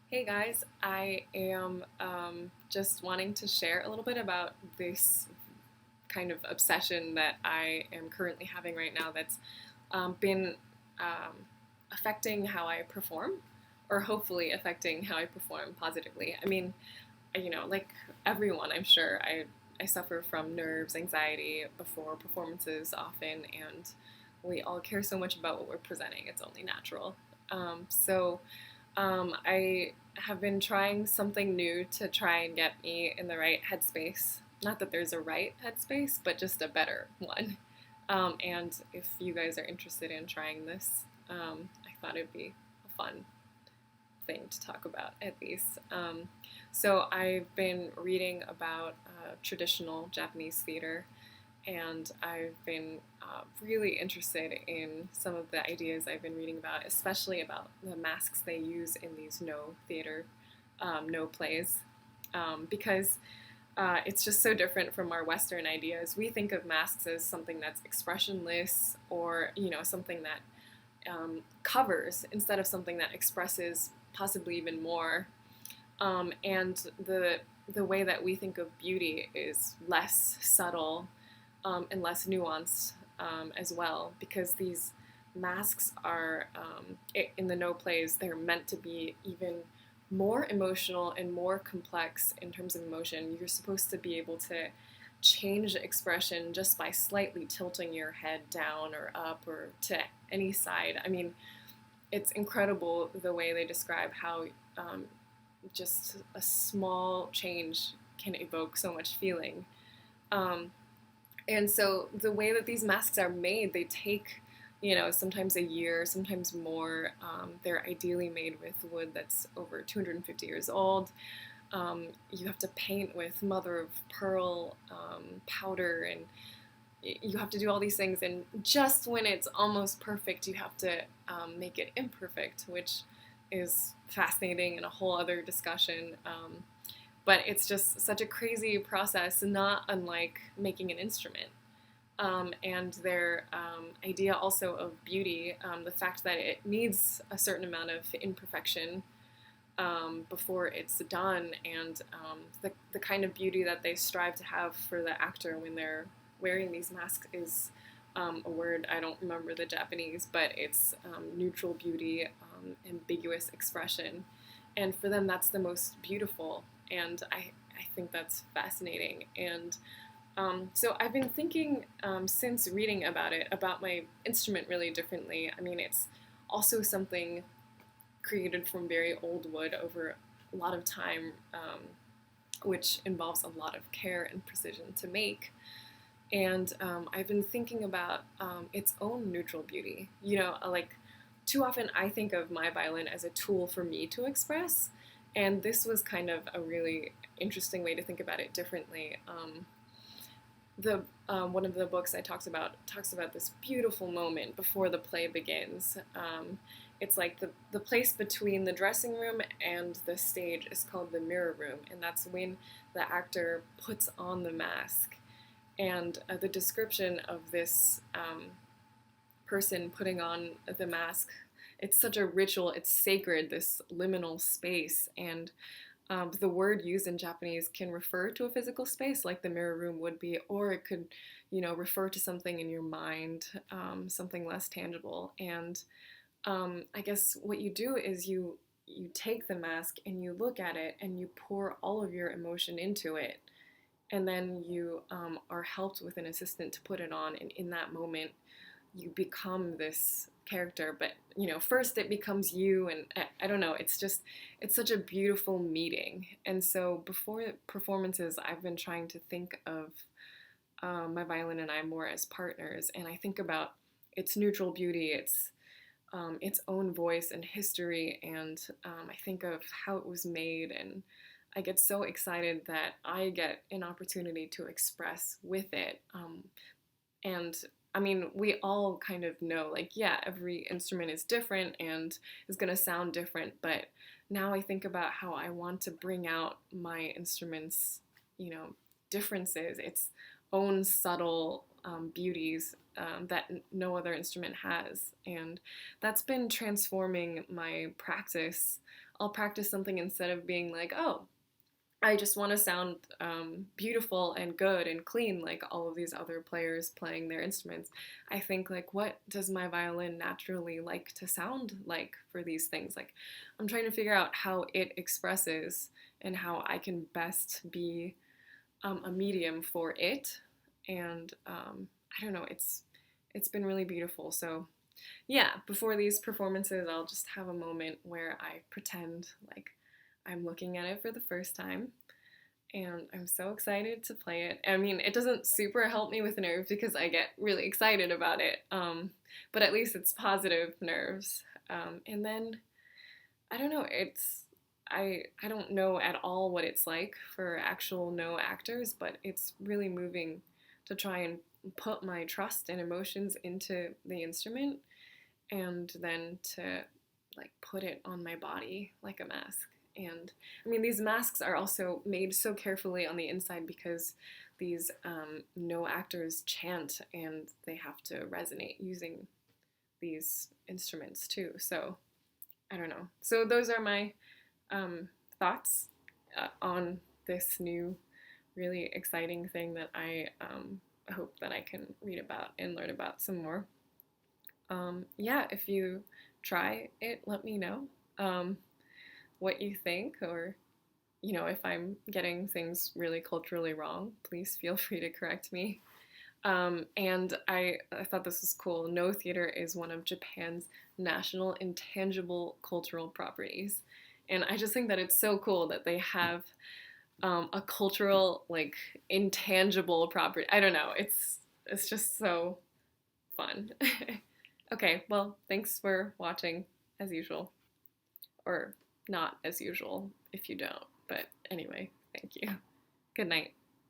Hey guys, I am just wanting to share a little bit about this kind of obsession that I am currently having right now that's been um, affecting how I perform, or hopefully affecting how I perform positively. I mean, like everyone, I'm sure, I suffer from nerves, anxiety before performances often, and we all care so much about what we're presenting. It's only natural. I have been trying something new to try and get me in the right headspace. Not that there's a right headspace, but just a better one. And if you guys are interested in trying this, I thought it'd be a fun thing to talk about at least. So I've been reading about traditional Japanese theater, and I've been really interested in some of the ideas I've been reading about, especially about the masks they use in these no theater, no plays, because it's just so different from our Western ideas. We think of masks as something that's expressionless, or something that covers instead of something that expresses possibly even more. And the way that we think of beauty is less subtle and less nuanced as well, because these masks are in the no plays, they're meant to be even more emotional and more complex in terms of emotion. You're supposed to be able to change expression just by slightly tilting your head down or up or to any side. I mean, it's incredible the way they describe how um, just a small change can evoke so much feeling. Um, and so the way that these masks are made, they take, sometimes a year, sometimes more. They're ideally made with wood that's over 250 years old. You have to paint with mother of pearl powder, and you have to do all these things. And just when it's almost perfect, you have to make it imperfect, which is fascinating and a whole other discussion. But it's just such a crazy process, not unlike making an instrument. And their idea also of beauty, the fact that it needs a certain amount of imperfection before it's done, and the kind of beauty that they strive to have for the actor when they're wearing these masks is a word I don't remember the Japanese, but it's neutral beauty, ambiguous expression, and for them that's the most beautiful, and I think that's fascinating. And so I've been thinking since reading about it, about my instrument really differently. I mean, it's also something created from very old wood over a lot of time, which involves a lot of care and precision to make. And I've been thinking about its own neutral beauty. Like too often I think of my violin as a tool for me to express, and this was kind of a really interesting way to think about it differently. The One of the books I talks about this beautiful moment before the play begins. It's like the place between the dressing room and the stage is called the mirror room, and that's when the actor puts on the mask. And the description of this person putting on the mask, it's such a ritual, it's sacred, this liminal space. And the word used in Japanese can refer to a physical space, like the mirror room would be, or it could, refer to something in your mind, something less tangible. And I guess what you do is you take the mask and you look at it and you pour all of your emotion into it, and then you are helped with an assistant to put it on. And in that moment, you become this character, but first it becomes you. And I don't know, it's such a beautiful meeting. And so before performances, I've been trying to think of my violin and I more as partners, and I think about its neutral beauty, its own voice and history, and I think of how it was made, and I get so excited that I get an opportunity to express with it. And I mean, we all kind of know, like, yeah, every instrument is different and is going to sound different, but now I think about how I want to bring out my instrument's, differences, its own subtle beauties, that no other instrument has. And that's been transforming my practice. I'll practice something instead of being like, oh, I just want to sound beautiful and good and clean like all of these other players playing their instruments. I think like, what does my violin naturally like to sound like for these things? Like, I'm trying to figure out how it expresses and how I can best be a medium for it. And I don't know, it's been really beautiful. So yeah, before these performances, I'll just have a moment where I pretend like I'm looking at it for the first time. And I'm so excited to play it. I mean, it doesn't super help me with nerves because I get really excited about it, but at least it's positive nerves. And then, I don't know, I don't know at all what it's like for actual no actors, but it's really moving to try and put my trust and emotions into the instrument and then to like put it on my body like a mask. And I mean, these masks are also made so carefully on the inside because these no actors chant and they have to resonate using these instruments too. So I don't know. So those are my thoughts on this new, really exciting thing that I hope that I can read about and learn about some more. Yeah, if you try it, let me know what you think, or if I'm getting things really culturally wrong, please feel free to correct me. And I thought this was cool. No theater is one of Japan's national intangible cultural properties. And I just think that it's so cool that they have a cultural, like, intangible property. I don't know. It's just so fun. Okay, well, thanks for watching, as usual. Or not as usual if you don't. But anyway, thank you. Good night.